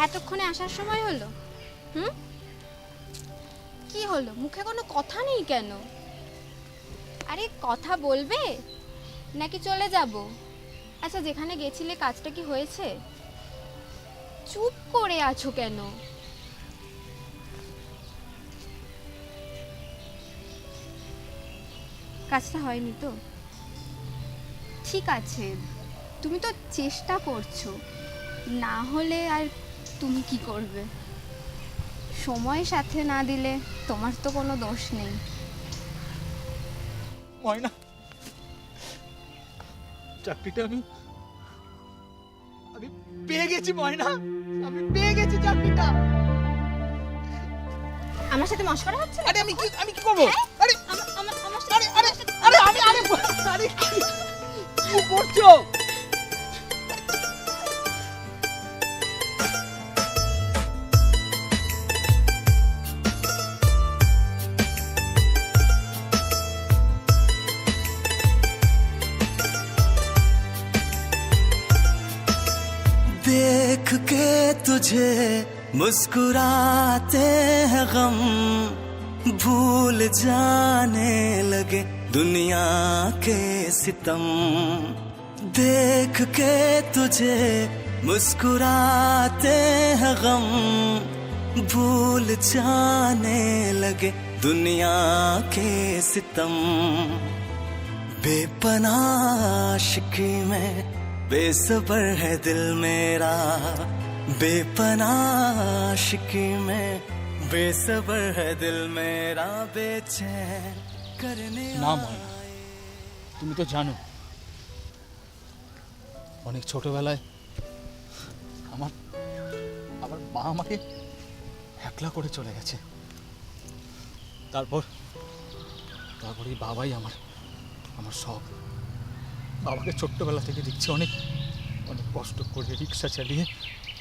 এতক্ষণে আসার সময় হলো? কি হলো, মুখে কোনো কথা নেই কেন? আরে কথা বলবে নাকি চলে যাব? আচ্ছা, যেখানে গেছিলে কাজটা কি হয়েছে? চুপ করে আছো কেন? কাজটা হয়নি তো? ঠিক আছে, তুমি তো চেষ্টা করছো, না হলে আর তুমি কি করবে? সময় সাথে না দিলে তোমার তো কোনো দোষ নেই। ময়না, চাকরিটা আমি পেয়ে গেছি। ময়না, আমি পেয়ে গেছি চাকরিটা। আমার সাথে মশকরা হচ্ছে? আরে আমি কি করবো? আরে আমার সাথে আরে আরে আরে আমি আরে কি করছো? देख के तुझे मुस्कुराते हैं गम, भूल जाने लगे दुनिया के सितम। देख के तुझे मुस्कुराते हैं गम, भूल जाने लगे दुनिया के सितम। बेपनाह आशिकी में बेसब्र है दिल मेरा, बेपनाह आशिकी में बेसब्र है दिल मेरा, बेचैन करने না ময়না, তুমি তো জানো অনেক ছোটবেলায় আমার মা আমাকে একলা করে চলে গেছে। তারপরে বাবাই আমার সব। বাবাকে ছোট্টবেলা থেকে দেখছি অনেক কষ্ট করে রিক্সা চালিয়ে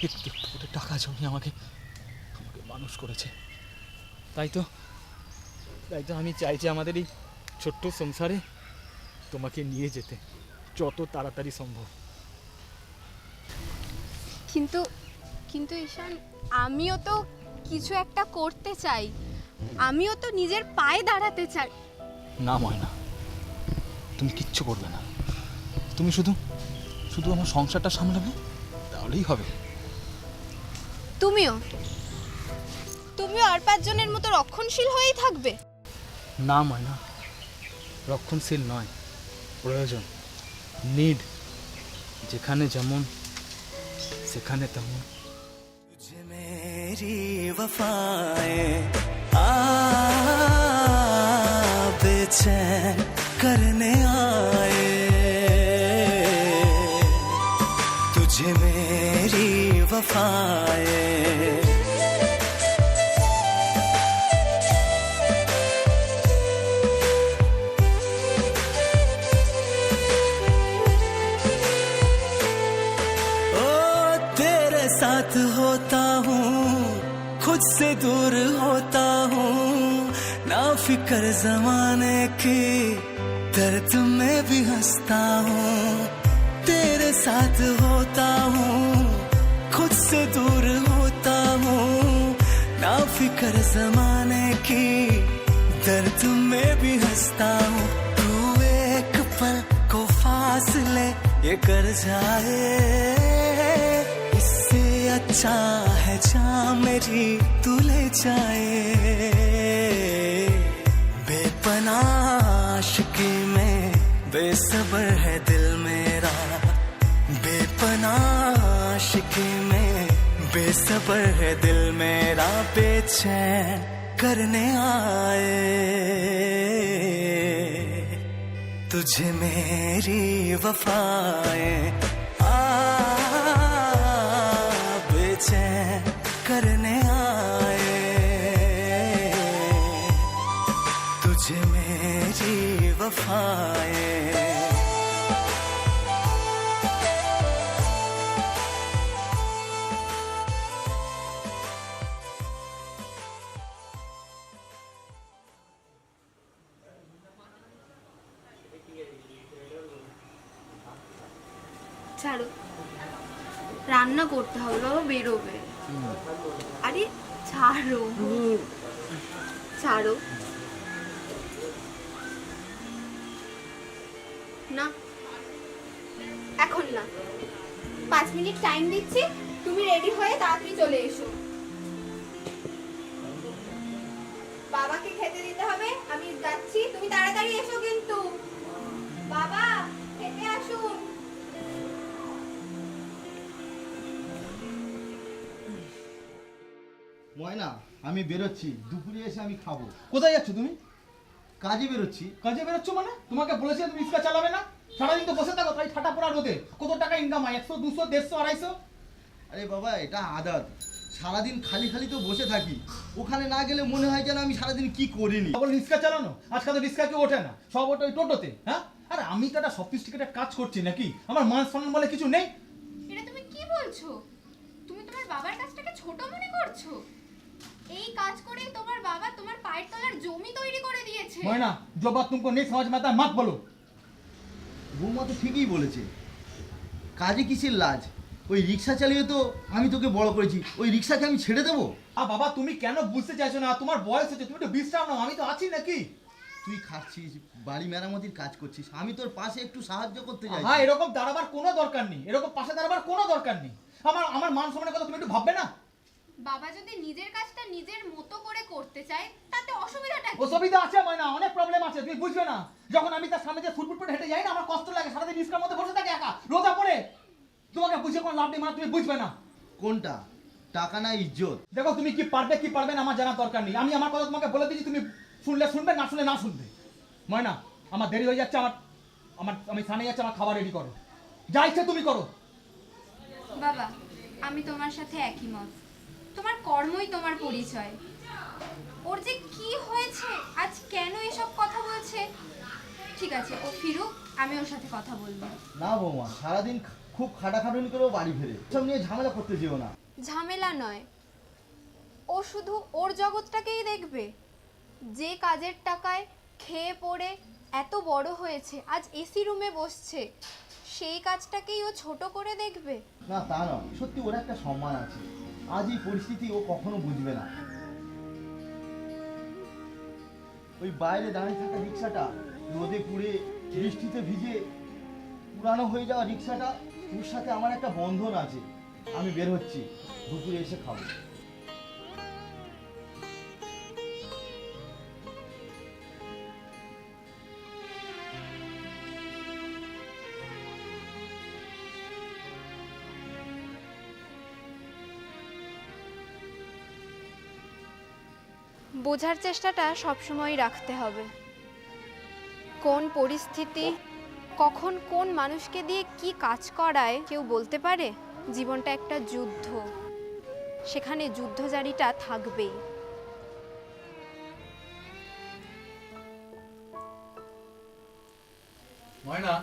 একটু একটু করে টাকা জমিয়ে আমাকে মানুষ করেছে। তাই তো আমি চাই যে আমাদের এই ছোট্ট সংসারে তোমাকে নিয়ে যেতে যত তাড়াতাড়ি সম্ভব। কিন্তু ঈশান, আমিও তো কিছু একটা করতে চাই, আমিও তো নিজের পায়ে দাঁড়াতে চাই। না ময়না, তুমি কিচ্ছু করবে না। তুমি শুধু আমার সংসারটা সামলাবে, তাহলেই হবে। তুমিও আর 5 জনের মতো রক্ষণশীল হয়েই থাকবে? না ময়না, রক্ষণশীল নয়, প্রয়োজন, নিড। যেখানে যেমন সেখানে তেমন। तुझे मेरी वफाएं बेचैन करने आए, तुझे मेरी वफाएं साथ होता हूँ, खुद से दूर होता हूँ, ना फिक्र जमाने की, दर्द में भी हंसता हूँ। तेरे साथ होता हूँ, खुद से दूर होता हूँ, ना फिक्र जमाने की, दर्द में भी हंसता हूँ। तू एक पल को फासले ये कर जाए, अच्छा है जहाँ मेरी तू ले जाए। बेपनाह आशिकी में बेसब्र है दिल मेरा, बेपनाह आशिकी में बेसब्र है दिल मेरा, बेचैन करने आए। तुझे मेरी वफाएं बेचैन करने आए, तुझे मेरी वफाएं। ছাড়ো, রান্না করতে হবে, বাবা বেরোবে। আরে ছাড়ো, ছাড়ো না, এখন না, 5 মিনিট টাইম দিচ্ছি, তুমি রেডি হয়ে তাড়াতাড়ি চলে এসো। বাবাকে খেতে দিতে হবে, আমি যাচ্ছি, তুমি তাড়াতাড়ি এসো কিন্তু। বাবা খেতে আসুন। ময়না, আমি বেরোচ্ছি, দুপুরে এসে আমি খাবো। কোথায় যাচ্ছ তুমি? কাজে বেরোচ্ছি। কাজে বেরোচ্ছ মানে? তোমাকে বলেছি তুমি রিক্সা চালাবে না, সারাদিন তো বসে থাকো, তাই ঠাটা পড়া রোদে কত টাকা ইনকাম হয়? 100, 200, 150, 250? আরে বাবা, এটা আদত। সারাদিন খালি খালি তো বসে থাকি, ওখানে না গেলে মনে হয় যেন আমি সারাদিন কি করিনি। বল রিক্সা চালানো, আজকাল তো রিক্সা কেউ ওঠে না, সব ওঠে ওই টোটোতে। হ্যাঁ, আরে আমি তো একটা সফিস্টিকেটেড কাজ করছি নাকি? আমার মান সম্মান বলে কিছু নেই? এটা তুমি কি বলছো? তুমি তোমার বাবার কাজটাকে ছোট মনে করছো? এই কাজ করেই তোমার বাবা তোমার পায়ের তলার জমি তৈরি করে দিয়েছে। ময়না, जो बात तुमको नहीं समझ में आता मत बोलो। বৌমা তো ঠিকই বলেছে, কাজে কিসের লাজ? ওই রিক্সা চালিয়ে তো আমি তোকে বড় করেছি, ওই রিক্সাকে আমি ছেড়ে দেবো? বাবা তুমি কেন বুঝতে চাইছো না? তোমার বয়স হচ্ছে, তুমি একটু বিশ্রাম নাও, আমি তো আছি নাকি? তুই খাচ্ছিস, বাড়ি মেরামতির কাজ করছিস, আমি তোর পাশে একটু সাহায্য করতে চাই। হ্যাঁ, এরকম দাঁড়াবার কোনো দরকার নেই, এরকম পাশে দাঁড়াবার কোনো দরকার নেই। আমার আমার মান সম্মানের কথা তুমি একটু ভাববে না? বাবা যদি নিজের কাজটা নিজের মতো করে করতে চায় তাতে অসুবিধাটা কি? অসুবিধা আছে ময়না, অনেক প্রবলেম আছে, তুমি বুঝবে না। যখন আমি তার সামনে যে ফুটফুট করে হেঁটে যাই না, আমার কষ্ট লাগে, সারাদিন রিক্সার মধ্যে বসে থাকে একা, রোদা পড়ে। তোমাকে বুঝে কোনো লাভ নেই, মানে তুমি বুঝবে না। কোনটা, টাকা না ইজ্জত? দেখো তুমি কি পারবে কি পারবে না আমার জানার দরকার নেই, আমি আমার কথা তোমাকে বলে দিচ্ছি, তুমি শুনলে শুনবে, না শুনলে না শুনবে। ময়না, আমার দেরি হয়ে যাচ্ছে, আমি স্নানে যাচ্ছি, আমার খাবার রেডি করো, যা ইচ্ছে তুমি করো। বাবা, আমি তোমার সাথে একই মত। তোমার কর্মই তোমার পরিচয়। ওর যে কি হয়েছে, আজ কেন এসব কথা বলছে? ঠিক আছে, ও ফিরুক, আমি ওর সাথে কথা বলবো। না বৌমা, সারাদিন খুব খাটাখাটুনি করেও বাড়ি ফেরে, সব নিয়ে ঝামেলা করতে যেও না। ঝামেলা নয়, ও শুধু ওর জগৎটাকেই দেখবে। যে কাজের টাকায় খেয়ে পড়ে এত বড় হয়েছে, আজ এসি রুমে বসছে, সেই কাজটাকেই ও ছোট করে দেখবে। না তা নয়, সত্যি ওর একটা সম্মান আছে, আজ এই পরিস্থিতি ও কখনো বুঝবে না। ওই বাইরে দাঁড়িয়ে থাকা রিক্সাটা, রোদে পুড়ে বৃষ্টিতে ভিজে পুরানো হয়ে যাওয়া রিক্সাটা, ওর সাথে আমার একটা বন্ধন আছে। আমি বের হচ্ছি, দুপুরে এসে খাবো। বোঝার চেষ্টাটা সবসময় রাখতে হবে। কোন পরিস্থিতি কখন কোন মানুষকে দিয়ে কি কাজ করায় কেউ বলতে পারে? জীবনটা একটা যুদ্ধ, সেখানে যুদ্ধজারিটা থাকবেই। ময়না,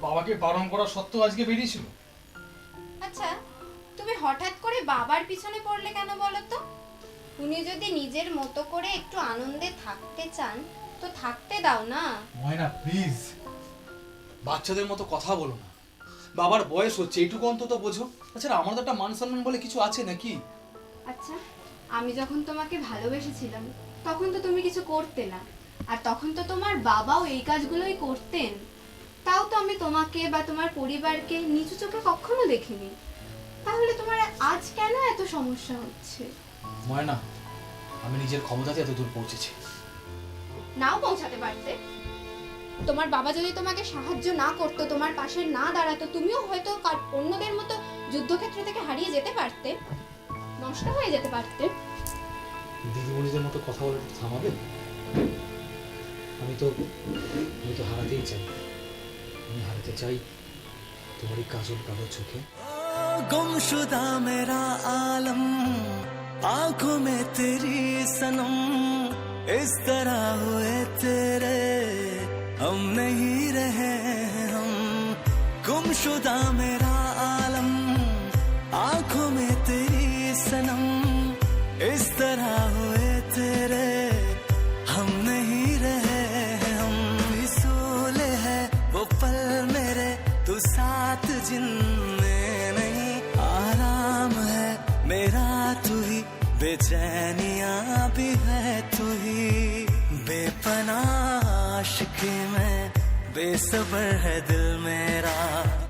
বাবাকে বারণ করা সত্ত্বেও আজকে বেরিয়েছিল। আচ্ছা, তুমি হঠাৎ করে বাবার পিছনে পড়লে কেন বলো তো? উনি যদি নিজের মতো করে একটু আনন্দে থাকতে চান তো থাকতে দাও না। ময়না প্লিজ, বাচ্চাদের মতো কথা বলো না, বাবার বয়স হচ্ছে, এইটুকু অন্তত বোঝো। তাছাড়া আমার তো একটা মান সম্মান বলে কিছু আছে নাকি? আচ্ছা, আমি যখন তোমাকে ভালোবেসেছিলাম তখন তো তুমি কিছু করতে না, আর তখন তো তোমার বাবাও এই কাজগুলোই করতেন। তাও তো আমি তোমাকে বা তোমার পরিবারকে নিচু চোখে কখনো দেখিনি। তাহলে তোমার আজ কেন এত সমস্যা হচ্ছে? ময়না, আমি নিজের ক্ষমতাতে এত দূর পৌঁছেছি। নাও পৌঁছাতে পারতে। তোমার বাবা যদি তোমাকে সাহায্য না করতো, তোমার পাশে না দাঁড়াতো, তুমিও হয়তো অন্যদের মতো যুদ্ধক্ষেত্র থেকে হারিয়ে যেতে পারতে, নষ্ট হয়ে যেতে পারতে। দিদিমণিদের মতো কথা বলে থামাবে? আমি তো হারাতেই চাই, আমি হারাতে চাই তোমার এই কাজল কালো চোখে। गुमशुदा मेरा आलम, आंखों में तेरी सनम, इस तरह हुए तेरे हम नहीं रहे हम। गुमशुदा मेरा आलम, आंखों में तेरी सनम, इस तरह हुए तेरे हम नहीं रहे हम। विसूल है वो पल मेरे, तू साथ जिनमें नहीं, आराम है बेचैनियां भी है तू ही, बेपनाह आशिकी में बेसब्र है दिल मेरा।